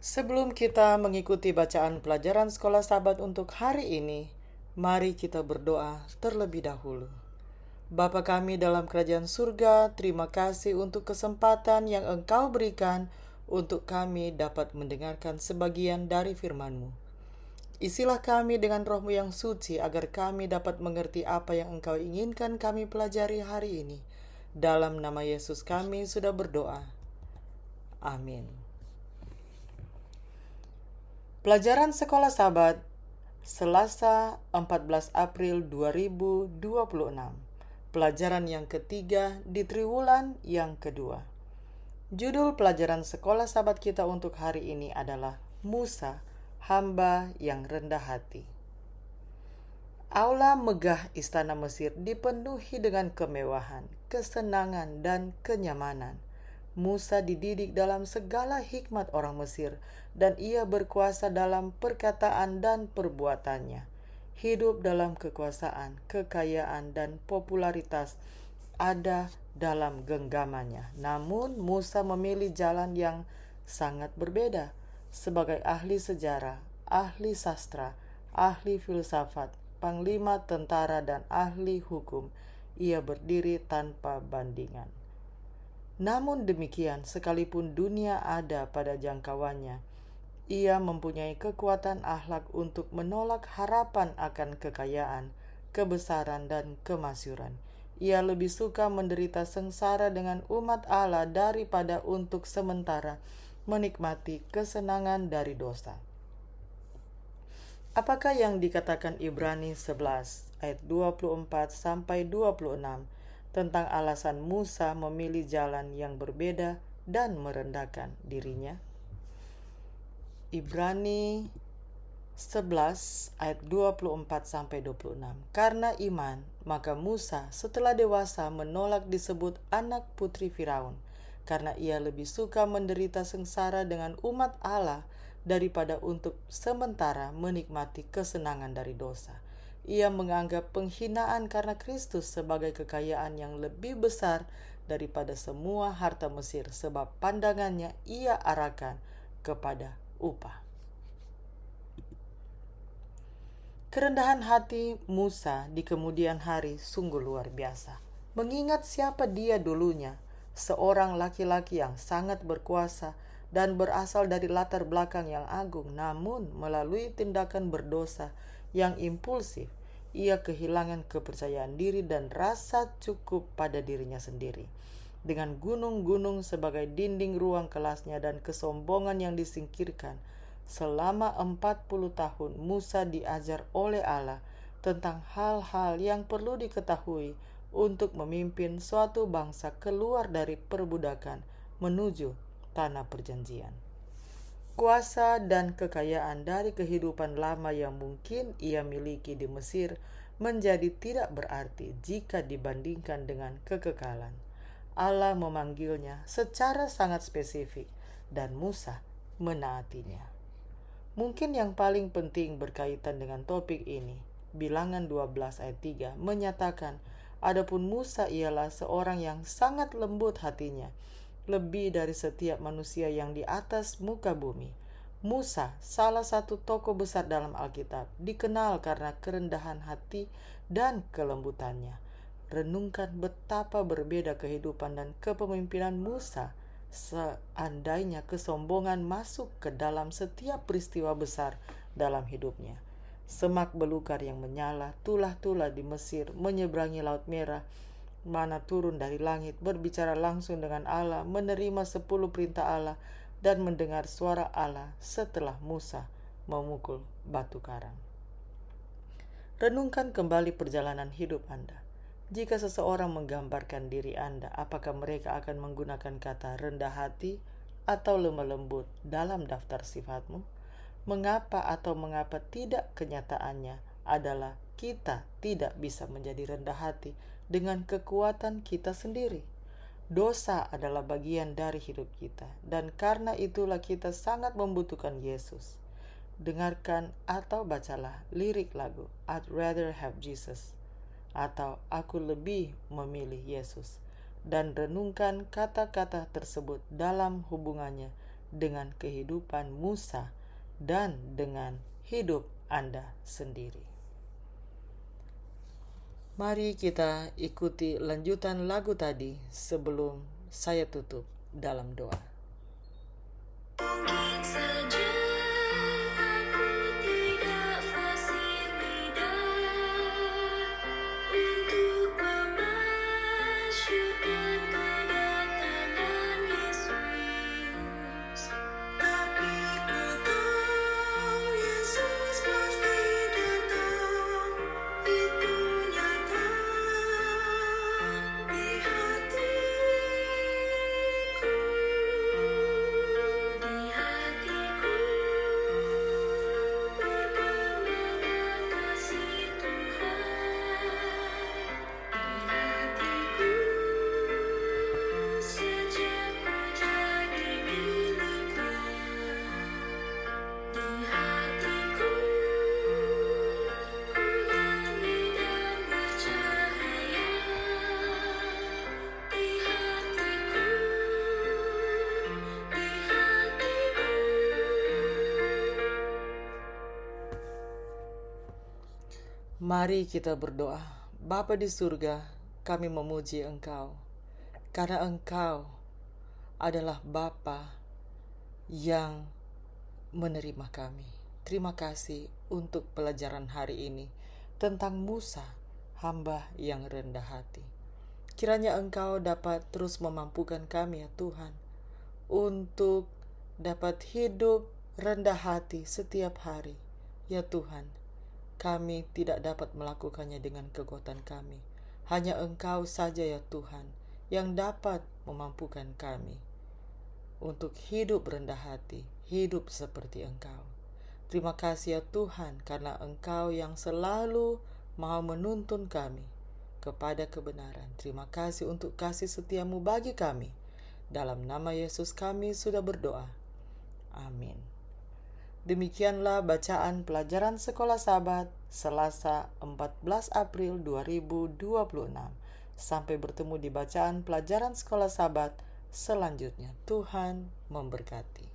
Sebelum kita mengikuti bacaan pelajaran sekolah Sabat untuk hari ini, mari kita berdoa terlebih dahulu. Bapa kami dalam kerajaan surga, terima kasih untuk kesempatan yang Engkau berikan untuk kami dapat mendengarkan sebagian dari firman-Mu. Isilah kami dengan roh-Mu yang suci agar kami dapat mengerti apa yang Engkau inginkan kami pelajari hari ini. Dalam nama Yesus kami sudah berdoa. Amin. Pelajaran Sekolah Sabat Selasa 14 April 2026. Pelajaran yang ketiga di triwulan yang kedua. Judul pelajaran Sekolah Sabat kita untuk hari ini adalah Musa, hamba yang rendah hati. Aula megah istana Mesir dipenuhi dengan kemewahan, kesenangan, dan kenyamanan. Musa dididik dalam segala hikmat orang Mesir, dan ia berkuasa dalam perkataan dan perbuatannya. Hidup dalam kekuasaan, kekayaan, dan popularitas ada dalam genggamannya. Namun Musa memilih jalan yang sangat berbeda. Sebagai ahli sejarah, ahli sastra, ahli filsafat, panglima tentara, dan ahli hukum, ia berdiri tanpa bandingan. Namun demikian, sekalipun dunia ada pada jangkauannya, ia mempunyai kekuatan akhlak untuk menolak harapan akan kekayaan, kebesaran, dan kemasyhuran. Ia lebih suka menderita sengsara dengan umat Allah daripada untuk sementara menikmati kesenangan dari dosa. Apakah yang dikatakan Ibrani 11 ayat 24 sampai 26 tentang alasan Musa memilih jalan yang berbeda dan merendahkan dirinya? Ibrani 11 ayat 24 sampai 26. Karena iman, maka Musa setelah dewasa menolak disebut anak putri Firaun, karena ia lebih suka menderita sengsara dengan umat Allah daripada untuk sementara menikmati kesenangan dari dosa. Ia menganggap penghinaan karena Kristus sebagai kekayaan yang lebih besar daripada semua harta Mesir, sebab pandangannya ia arahkan kepada upah. Kerendahan hati Musa di kemudian hari sungguh luar biasa. Mengingat siapa dia dulunya, seorang laki-laki yang sangat berkuasa dan berasal dari latar belakang yang agung, namun melalui tindakan berdosa yang impulsif, ia kehilangan kepercayaan diri dan rasa cukup pada dirinya sendiri. Dengan gunung-gunung sebagai dinding ruang kelasnya dan kesombongan yang disingkirkan, selama 40 tahun Musa diajar oleh Allah tentang hal-hal yang perlu diketahui untuk memimpin suatu bangsa keluar dari perbudakan menuju tanah perjanjian. Kuasa dan kekayaan dari kehidupan lama yang mungkin ia miliki di Mesir menjadi tidak berarti jika dibandingkan dengan kekekalan. Allah memanggilnya secara sangat spesifik dan Musa menaatinya. Mungkin yang paling penting berkaitan dengan topik ini, Bilangan 12 ayat 3 menyatakan, adapun Musa ialah seorang yang sangat lembut hatinya, lebih dari setiap manusia yang di atas muka bumi. Musa, salah satu tokoh besar dalam Alkitab, dikenal karena kerendahan hati dan kelembutannya. Renungkan betapa berbeda kehidupan dan kepemimpinan Musa seandainya kesombongan masuk ke dalam setiap peristiwa besar dalam hidupnya. Semak belukar yang menyala, tulah-tulah di Mesir, menyeberangi Laut Merah, mana turun dari langit, berbicara langsung dengan Allah, menerima 10 perintah Allah, dan mendengar suara Allah setelah Musa memukul batu karang. Renungkan kembali perjalanan hidup Anda. Jika seseorang menggambarkan diri Anda, apakah mereka akan menggunakan kata rendah hati atau lemah lembut dalam daftar sifatmu? Mengapa tidak kenyataannya adalah kita tidak bisa menjadi rendah hati dengan kekuatan kita sendiri. Dosa adalah bagian dari hidup kita, dan karena itulah kita sangat membutuhkan Yesus. Dengarkan atau bacalah lirik lagu I'd Rather Have Jesus atau Aku Lebih Memilih Yesus, dan renungkan kata-kata tersebut dalam hubungannya dengan kehidupan Musa dan dengan hidup Anda sendiri. Mari kita ikuti lanjutan lagu tadi sebelum saya tutup dalam doa. Mungkin saja aku tidak fasih lidah untuk memasyurkan kedatangan Yesus, tapi ku tahu Yesus pasti datang. Itu nyata di hatiku. Di hatiku berkemenangan kasih Tuhan. Di hatiku sejak ku jadi miliknya. Di hatiku ku nyanyi dan bercahaya. Di hatiku, di hatiku. Mari kita berdoa. Bapa di surga, kami memuji Engkau, karena Engkau adalah Bapa yang menerima kami. Terima kasih untuk pelajaran hari ini tentang Musa, hamba yang rendah hati. Kiranya Engkau dapat terus memampukan kami ya Tuhan, untuk dapat hidup rendah hati setiap hari. Ya Tuhan, kami tidak dapat melakukannya dengan kekuatan kami. Hanya Engkau saja ya Tuhan yang dapat memampukan kami untuk hidup rendah hati, hidup seperti Engkau. Terima kasih ya Tuhan, karena Engkau yang selalu mau menuntun kami kepada kebenaran. Terima kasih untuk kasih setiamu bagi kami. Dalam nama Yesus kami sudah berdoa. Amin. Demikianlah bacaan pelajaran Sekolah Sabat Selasa 14 April 2026. Sampai bertemu di bacaan pelajaran Sekolah Sabat selanjutnya. Tuhan memberkati.